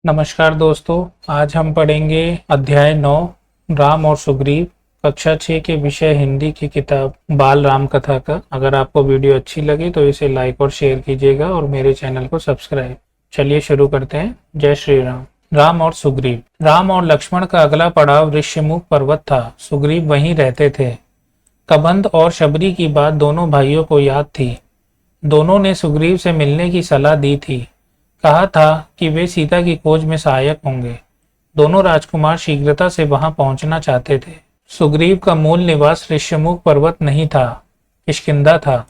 नमस्कार दोस्तों, आज हम पढ़ेंगे अध्याय 9 राम और सुग्रीव, कक्षा 6 के विषय हिंदी की किताब बाल राम कथा का। अगर आपको वीडियो अच्छी लगे तो इसे लाइक और शेयर कीजिएगा और मेरे चैनल को सब्सक्राइब। चलिए शुरू करते हैं। जय श्री राम। राम और सुग्रीव। राम और लक्ष्मण का अगला पड़ाव ऋष्यमुख पर्वत था। सुग्रीव वहीं रहते थे। कबंध और शबरी की बात दोनों भाइयों को याद थी। दोनों ने सुग्रीव से मिलने की सलाह दी थी। कहा था कि वे सीता की खोज में सहायक होंगे। दोनों राजकुमार शीघ्रता से वहां पहुंचना चाहते थे। सुग्रीव का मूल निवास ऋष्यमुख पर्वत नहीं था, किष्किंधा था।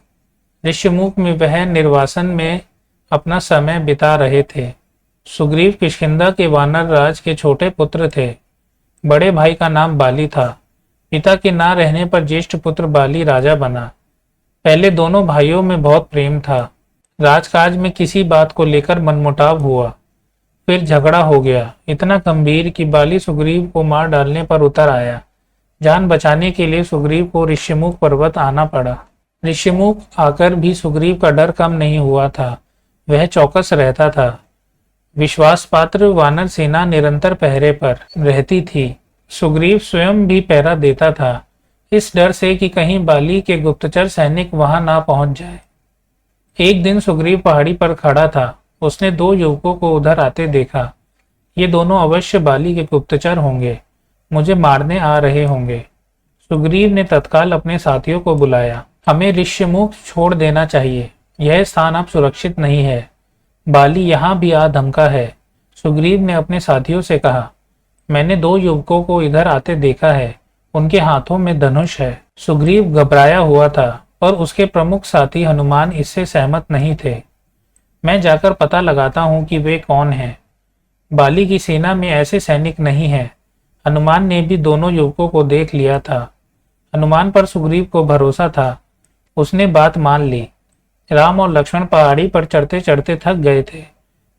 ऋष्यमुख में वह निर्वासन में अपना समय बिता रहे थे। सुग्रीव किष्किंधा के वानर राज के छोटे पुत्र थे। बड़े भाई का नाम बाली था। पिता के ना रहने पर ज्येष्ठ पुत्र बाली राजा बना। पहले दोनों भाइयों में बहुत प्रेम था। राजकाज में किसी बात को लेकर मनमुटाव हुआ, फिर झगड़ा हो गया, इतना गंभीर कि बाली सुग्रीव को मार डालने पर उतर आया। जान बचाने के लिए सुग्रीव को ऋष्यमुख पर्वत आना पड़ा। ऋष्यमुख आकर भी सुग्रीव का डर कम नहीं हुआ था। वह चौकस रहता था। विश्वास पात्र वानर सेना निरंतर पहरे पर रहती थी। सुग्रीव स्वयं भी पहरा देता था, इस डर से कि कहीं बाली के गुप्तचर सैनिक वहां ना पहुंच जाए। एक दिन सुग्रीव पहाड़ी पर खड़ा था। उसने दो युवकों को उधर आते देखा। ये दोनों अवश्य बाली के गुप्तचर होंगे, मुझे मारने आ रहे होंगे। सुग्रीव ने तत्काल अपने साथियों को बुलाया। हमें ऋष्यमुख छोड़ देना चाहिए, यह स्थान अब सुरक्षित नहीं है। बाली यहाँ भी आ धमका है। सुग्रीव ने अपने साथियों से कहा, मैंने दो युवकों को इधर आते देखा है, उनके हाथों में धनुष है। सुग्रीव घबराया हुआ था और उसके प्रमुख साथी हनुमान इससे सहमत नहीं थे। मैं जाकर पता लगाता हूं कि वे कौन हैं। बाली की सेना में ऐसे सैनिक नहीं हैं। हनुमान ने भी दोनों युवकों को देख लिया था। हनुमान पर सुग्रीव को भरोसा था। उसने बात मान ली। राम और लक्ष्मण पहाड़ी पर चढ़ते चढ़ते थक गए थे।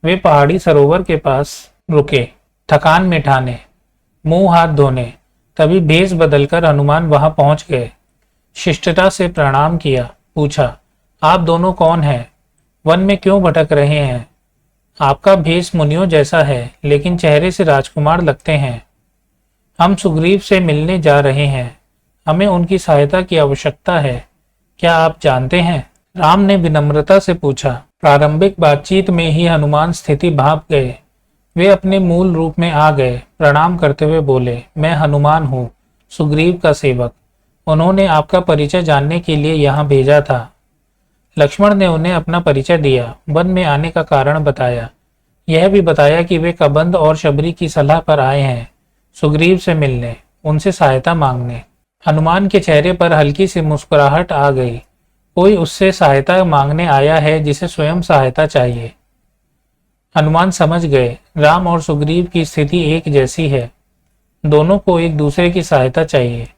वे पहाड़ी सरोवर के पास रुके, थकान मिटाने, मुंह हाथ धोने। तभी भेष बदलकर हनुमान वहां पहुंच गए। शिष्टता से प्रणाम किया। पूछा, आप दोनों कौन हैं? वन में क्यों भटक रहे हैं? आपका भेष मुनियों जैसा है, लेकिन चेहरे से राजकुमार लगते हैं। हम सुग्रीव से मिलने जा रहे हैं। हमें उनकी सहायता की आवश्यकता है। क्या आप जानते हैं? राम ने विनम्रता से पूछा। प्रारंभिक बातचीत में ही हनुमान स्थिति भांप गए। वे अपने मूल रूप में आ गए। प्रणाम करते हुए बोले, मैं हनुमान हूँ, सुग्रीव का सेवक। उन्होंने आपका परिचय जानने के लिए यहाँ भेजा था। लक्ष्मण ने उन्हें अपना परिचय दिया, वन में आने का कारण बताया। यह भी बताया कि वे कबंध और शबरी की सलाह पर आए हैं, सुग्रीव से मिलने, उनसे सहायता मांगने। हनुमान के चेहरे पर हल्की सी मुस्कुराहट आ गई। कोई उससे सहायता मांगने आया है जिसे स्वयं सहायता चाहिए। हनुमान समझ गए, राम और सुग्रीव की स्थिति एक जैसी है। दोनों को एक दूसरे की सहायता चाहिए।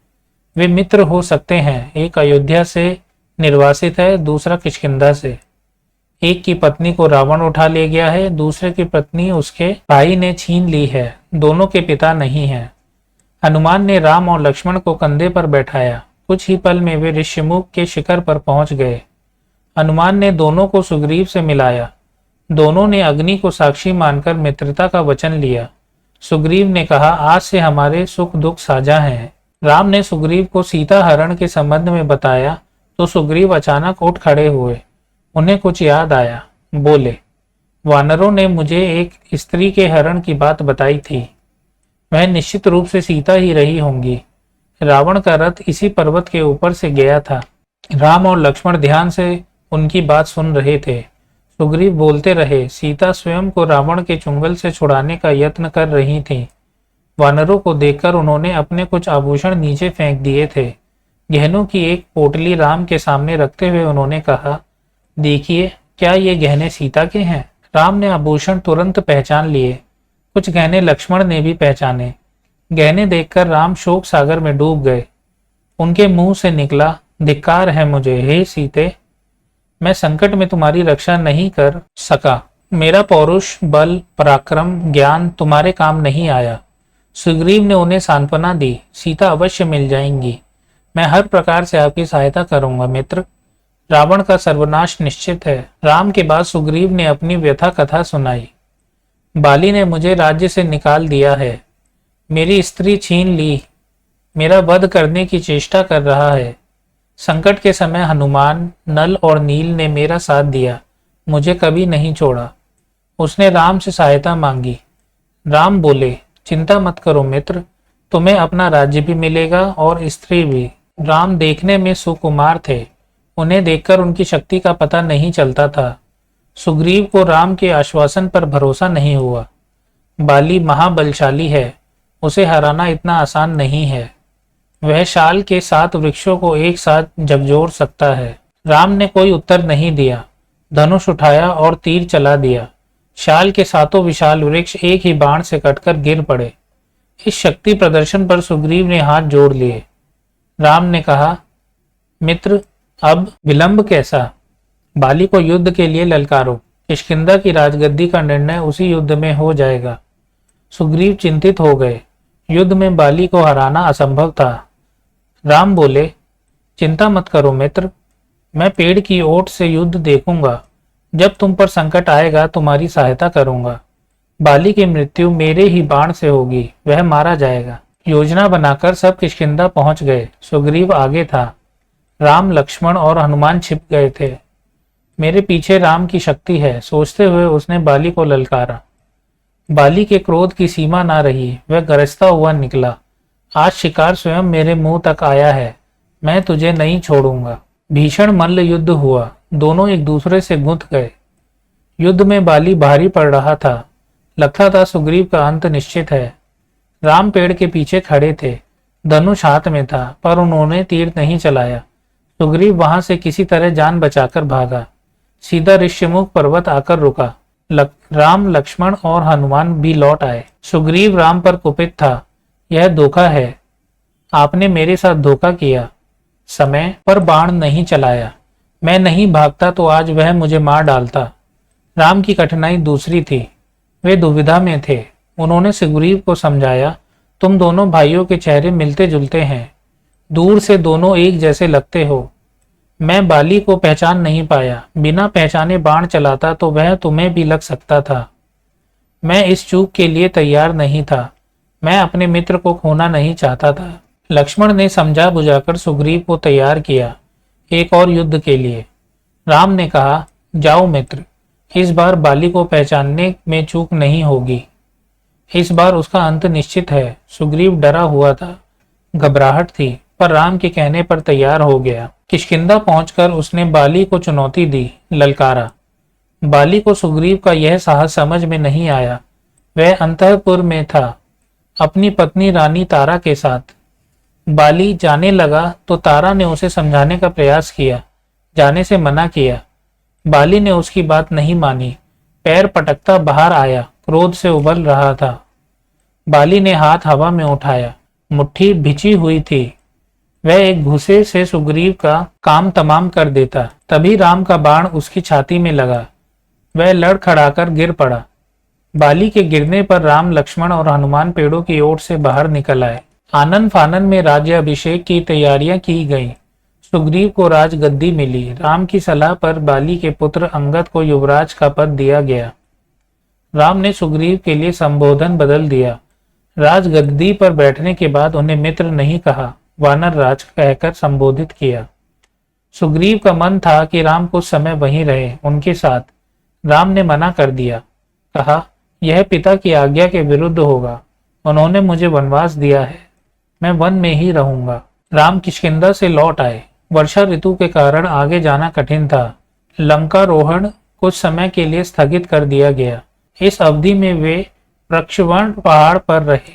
वे मित्र हो सकते हैं। एक अयोध्या से निर्वासित है, दूसरा किष्किंधा से। एक की पत्नी को रावण उठा ले गया है, दूसरे की पत्नी उसके भाई ने छीन ली है। दोनों के पिता नहीं हैं। हनुमान ने राम और लक्ष्मण को कंधे पर बैठाया। कुछ ही पल में वे ऋष्यमुख के शिखर पर पहुंच गए। हनुमान ने दोनों को सुग्रीव से मिलाया। दोनों ने अग्नि को साक्षी मानकर मित्रता का वचन लिया। सुग्रीव ने कहा, आज से हमारे सुख दुख साझा हैं। राम ने सुग्रीव को सीता हरण के संबंध में बताया तो सुग्रीव अचानक उठ खड़े हुए। उन्हें कुछ याद आया। बोले, वानरों ने मुझे एक स्त्री के हरण की बात बताई थी। वह निश्चित रूप से सीता ही रही होंगी। रावण का रथ इसी पर्वत के ऊपर से गया था। राम और लक्ष्मण ध्यान से उनकी बात सुन रहे थे। सुग्रीव बोलते रहे, सीता स्वयं को रावण के चुंगल से छुड़ाने का यत्न कर रही थी। वानरों को देखकर उन्होंने अपने कुछ आभूषण नीचे फेंक दिए थे। गहनों की एक पोटली राम के सामने रखते हुए उन्होंने कहा, देखिए, क्या ये गहने सीता के हैं? राम ने आभूषण तुरंत पहचान लिए। कुछ गहने लक्ष्मण ने भी पहचाने। गहने देखकर राम शोक सागर में डूब गए। उनके मुंह से निकला, धिक्कार है मुझे, हे सीते। मैं संकट में तुम्हारी रक्षा नहीं कर सका। मेरा पौरुष, बल, पराक्रम, ज्ञान तुम्हारे काम नहीं आया। सुग्रीव ने उन्हें सांत्वना दी। सीता अवश्य मिल जाएंगी। मैं हर प्रकार से आपकी सहायता करूंगा मित्र। रावण का सर्वनाश निश्चित है। राम के बाद सुग्रीव ने अपनी व्यथा कथा सुनाई। बाली ने मुझे राज्य से निकाल दिया है, मेरी स्त्री छीन ली, मेरा वध करने की चेष्टा कर रहा है। संकट के समय हनुमान, नल और नील ने मेरा साथ दिया, मुझे कभी नहीं छोड़ा। उसने राम से सहायता मांगी। राम बोले, चिंता मत करो मित्र, तुम्हें अपना राज्य भी मिलेगा और स्त्री भी। राम देखने में सुकुमार थे, उन्हें देखकर उनकी शक्ति का पता नहीं चलता था। सुग्रीव को राम के आश्वासन पर भरोसा नहीं हुआ। बाली महाबलशाली है, उसे हराना इतना आसान नहीं है। वह शाल के 7 वृक्षों को एक साथ झकझोर सकता है। राम ने कोई उत्तर नहीं दिया, धनुष उठाया और तीर चला दिया। शाल के 7 विशाल वृक्ष एक ही बाण से कटकर गिर पड़े। इस शक्ति प्रदर्शन पर सुग्रीव ने हाथ जोड़ लिए। राम ने कहा, मित्र, अब विलंब कैसा? बाली को युद्ध के लिए ललकारो, किष्किंधा की राजगद्दी का निर्णय उसी युद्ध में हो जाएगा। सुग्रीव चिंतित हो गए, युद्ध में बाली को हराना असंभव था। राम बोले, चिंता मत करो मित्र, मैं पेड़ की ओट से युद्ध देखूंगा, जब तुम पर संकट आएगा तुम्हारी सहायता करूंगा। बाली की मृत्यु मेरे ही बाण से होगी, वह मारा जाएगा। योजना बनाकर सब किष्किंधा पहुंच गए। सुग्रीव आगे था, राम, लक्ष्मण और हनुमान छिप गए थे। मेरे पीछे राम की शक्ति है, सोचते हुए उसने बाली को ललकारा। बाली के क्रोध की सीमा ना रही, वह गरजता हुआ निकला। आज शिकार स्वयं मेरे मुंह तक आया है, मैं तुझे नहीं छोड़ूंगा। भीषण मल्ल युद्ध हुआ, दोनों एक दूसरे से गुंथ गए। युद्ध में बाली भारी पड़ रहा था, लगता था सुग्रीव का अंत निश्चित है। राम पेड़ के पीछे खड़े थे, धनुष हाथ में था, पर उन्होंने तीर नहीं चलाया। सुग्रीव वहां से किसी तरह जान बचाकर भागा, सीधा ऋष्यमुख पर्वत आकर रुका। राम, लक्ष्मण और हनुमान भी लौट आए। सुग्रीव राम पर कुपित था, यह धोखा है, आपने मेरे साथ धोखा किया, समय पर बाण नहीं चलाया, मैं नहीं भागता तो आज वह मुझे मार डालता। राम की कठिनाई दूसरी थी, वे दुविधा में थे। उन्होंने सुग्रीव को समझाया, तुम दोनों भाइयों के चेहरे मिलते जुलते हैं, दूर से दोनों एक जैसे लगते हो। मैं बाली को पहचान नहीं पाया, बिना पहचाने बाण चलाता तो वह तुम्हें भी लग सकता था। मैं इस चूक के लिए तैयार नहीं था, मैं अपने मित्र को खोना नहीं चाहता था। लक्ष्मण ने समझा बुझाकर सुग्रीव को तैयार किया एक और युद्ध के लिए। राम ने कहा, जाओ मित्र, इस बार बाली को पहचानने में चूक नहीं होगी, इस बार उसका अंत निश्चित है। सुग्रीव डरा हुआ था, घबराहट थी, पर राम के कहने पर तैयार हो गया। किष्किंधा पहुंचकर उसने बाली को चुनौती दी, ललकारा। बाली को सुग्रीव का यह साहस समझ में नहीं आया। वह अंतःपुर में था, अपनी पत्नी रानी तारा के साथ। बाली जाने लगा तो तारा ने उसे समझाने का प्रयास किया, जाने से मना किया। बाली ने उसकी बात नहीं मानी, पैर पटकता बाहर आया, क्रोध से उबल रहा था। बाली ने हाथ हवा में उठाया, मुट्ठी भिंची हुई थी, वह एक घुसे से सुग्रीव का काम तमाम कर देता। तभी राम का बाण उसकी छाती में लगा, वह लड़खड़ाकर गिर पड़ा। बाली के गिरने पर राम, लक्ष्मण और हनुमान पेड़ों की ओर से बाहर निकल आए। आनन फानन में राज्य अभिषेक की तैयारियां की गईं। सुग्रीव को राजगद्दी मिली। राम की सलाह पर बाली के पुत्र अंगद को युवराज का पद दिया गया। राम ने सुग्रीव के लिए संबोधन बदल दिया। राजगद्दी पर बैठने के बाद उन्हें मित्र नहीं कहा, वानर राज कहकर संबोधित किया। सुग्रीव का मन था कि राम कुछ समय वहीं रहे, उनके साथ। राम ने मना कर दिया, कहा, यह पिता की आज्ञा के विरुद्ध होगा, उन्होंने मुझे वनवास दिया है, मैं वन में ही रहूंगा। राम किष्किंधा से लौट आए। वर्षा ऋतु के कारण आगे जाना कठिन था। लंकारोहण कुछ समय के लिए स्थगित कर दिया गया। इस अवधि में वे वृक्षवर्ण पहाड़ पर रहे।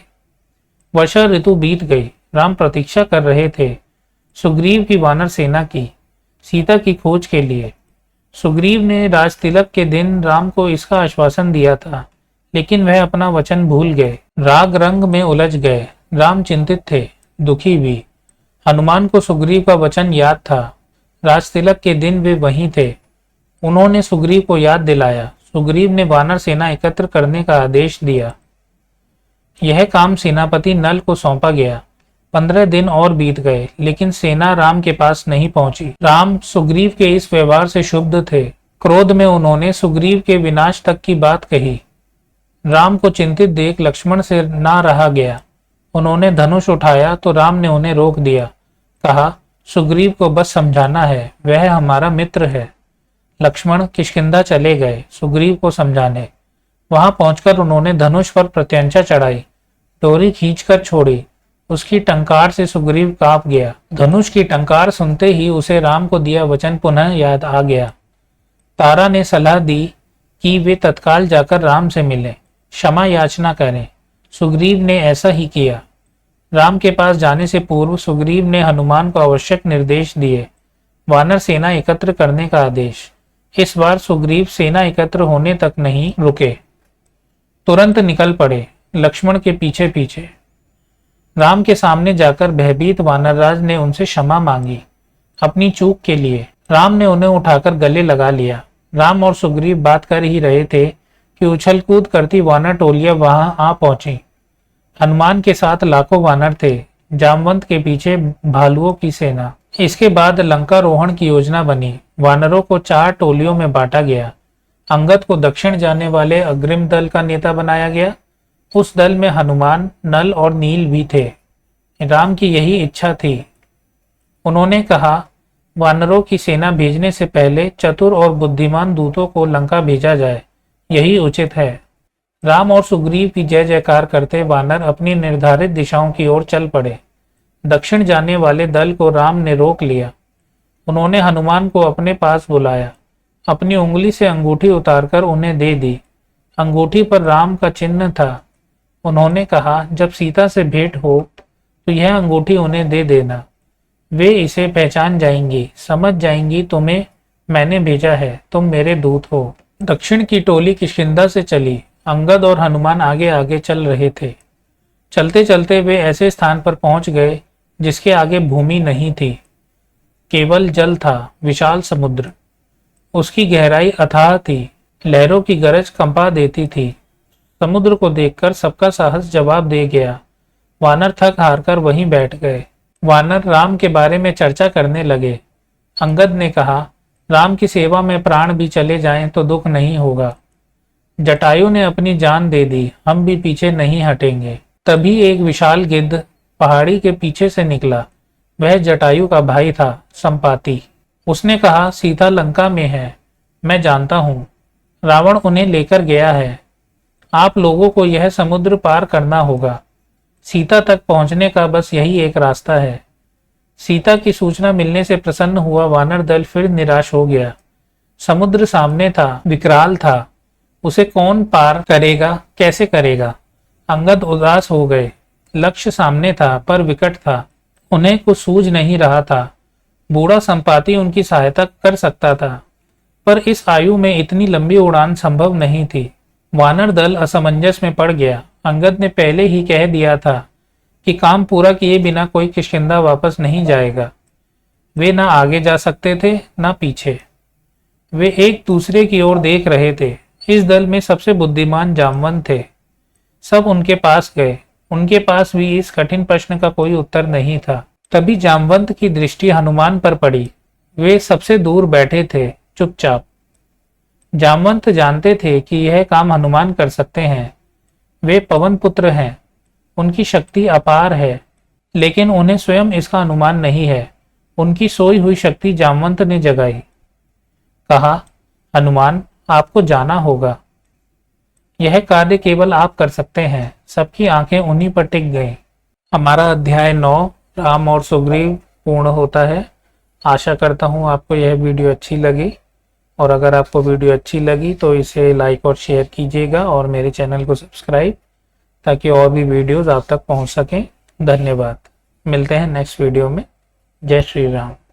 वर्षा ऋतु बीत गई। राम प्रतीक्षा कर रहे थे सुग्रीव की वानर सेना की, सीता की खोज के लिए। सुग्रीव ने राजतिलक के दिन राम को इसका आश्वासन दिया था, लेकिन वह अपना वचन भूल गए, राग रंग में उलझ गए। राम चिंतित थे, दुखी भी। हनुमान को सुग्रीव का वचन याद था। राजतिलक के दिन वे वहीं थे। उन्होंने सुग्रीव को याद दिलाया। सुग्रीव ने वानर सेना एकत्र करने का आदेश दिया। यह काम सेनापति नल को सौंपा गया। 15 दिन और बीत गए, लेकिन सेना राम के पास नहीं पहुंची। राम सुग्रीव के इस व्यवहार से क्षुब्ध थे। क्रोध में उन्होंने सुग्रीव के विनाश तक की बात कही। राम को चिंतित देख लक्ष्मण से ना रहा गया। उन्होंने धनुष उठाया तो राम ने उन्हें रोक दिया। कहा, सुग्रीव को बस समझाना है, वह हमारा मित्र है। लक्ष्मण किष्किंधा चले गए सुग्रीव को समझाने। वहां पहुंचकर उन्होंने धनुष पर प्रत्यंचा चढ़ाई, डोरी खींचकर छोड़ी। उसकी टंकार से सुग्रीव कांप गया। धनुष की टंकार सुनते ही उसे राम को दिया वचन पुनः याद आ गया। तारा ने सलाह दी कि वे तत्काल जाकर राम से मिलें, क्षमा याचना करें। सुग्रीव ने ऐसा ही किया। राम के पास जाने से पूर्व सुग्रीव ने हनुमान को आवश्यक निर्देश दिए। वानर सेना एकत्र करने का आदेश। इस बार सुग्रीव सेना एकत्र होने तक नहीं रुके, तुरंत निकल पड़े लक्ष्मण के पीछे पीछे। राम के सामने जाकर भयभीत वानरराज ने उनसे क्षमा मांगी अपनी चूक के लिए। राम ने उन्हें उठाकर गले लगा लिया। राम और सुग्रीव बात कर ही रहे थे कि उछल कूद करती वानर टोलियां वहां आ पहुंची। हनुमान के साथ लाखों वानर थे, जामवंत के पीछे भालुओं की सेना। इसके बाद लंकारोहण की योजना बनी। वानरों को 4 टोलियों में बांटा गया। अंगद को दक्षिण जाने वाले अग्रिम दल का नेता बनाया गया। उस दल में हनुमान, नल और नील भी थे। राम की यही इच्छा थी। उन्होंने कहा, वानरों की सेना भेजने से पहले चतुर और बुद्धिमान दूतों को लंका भेजा जाए, यही उचित है। राम और सुग्रीव की जय जयकार करते वानर अपनी निर्धारित दिशाओं की ओर चल पड़े। दक्षिण जाने वाले दल को राम ने रोक लिया। उन्होंने हनुमान को अपने पास बुलाया, अपनी उंगली से अंगूठी उतारकर उन्हें दे दी। अंगूठी पर राम का चिन्ह था। उन्होंने कहा, जब सीता से भेंट हो तो यह अंगूठी उन्हें दे देना। वे इसे पहचान जाएंगी, समझ जाएंगी तुम्हें मैंने भेजा है, तुम मेरे दूत हो। दक्षिण की टोली किष्किंधा से चली। अंगद और हनुमान आगे आगे चल रहे थे। चलते चलते वे ऐसे स्थान पर पहुंच गए जिसके आगे भूमि नहीं थी, केवल जल था, विशाल समुद्र। उसकी गहराई अथाह थी, लहरों की गरज कंपा देती थी। समुद्र को देखकर सबका साहस जवाब दे गया। वानर थक हारकर वहीं बैठ गए। वानर राम के बारे में चर्चा करने लगे। अंगद ने कहा, राम की सेवा में प्राण भी चले जाएं तो दुख नहीं होगा। जटायु ने अपनी जान दे दी, हम भी पीछे नहीं हटेंगे। तभी एक विशाल गिद्ध पहाड़ी के पीछे से निकला। वह जटायु का भाई था, संपाति। उसने कहा, सीता लंका में है, मैं जानता हूं। रावण उन्हें लेकर गया है। आप लोगों को यह समुद्र पार करना होगा। सीता तक पहुंचने का बस यही एक रास्ता है। सीता की सूचना मिलने से प्रसन्न हुआ वानर दल फिर निराश हो गया। समुद्र सामने था, विकराल था, उसे कौन पार करेगा, कैसे करेगा? अंगद उदास हो गए। लक्ष्य सामने था पर विकट था, उन्हें कुछ सूझ नहीं रहा था। बूढ़ा संपाति उनकी सहायता कर सकता था, पर इस आयु में इतनी लंबी उड़ान संभव नहीं थी। वानर दल असमंजस में पड़ गया। अंगद ने पहले ही कह दिया था कि काम पूरा किए बिना कोई किष्किंधा वापस नहीं जाएगा। वे ना आगे जा सकते थे ना पीछे। वे एक दूसरे की ओर देख रहे थे। इस दल में सबसे बुद्धिमान जामवंत थे। सब उनके पास गए। उनके पास भी इस कठिन प्रश्न का कोई उत्तर नहीं था। तभी जामवंत की दृष्टि हनुमान पर पड़ी। वे सबसे दूर बैठे थे, चुपचाप। जामवंत जानते थे कि यह काम हनुमान कर सकते हैं। वे पवन पुत्र हैं, उनकी शक्ति अपार है, लेकिन उन्हें स्वयं इसका अनुमान नहीं है। उनकी सोई हुई शक्ति जामवंत ने जगाई। कहा, हनुमान, आपको जाना होगा। यह कार्य केवल आप कर सकते हैं। सबकी आंखें उन्हीं पर टिक गईं। हमारा अध्याय 9 राम और सुग्रीव पूर्ण होता है। आशा करता हूँ आपको यह वीडियो अच्छी लगी, और अगर आपको वीडियो अच्छी लगी तो इसे लाइक और शेयर कीजिएगा और मेरे चैनल को सब्सक्राइब, ताकि और भी वीडियोस आप तक पहुँच सकें। धन्यवाद। मिलते हैं नेक्स्ट वीडियो में। जय श्री राम।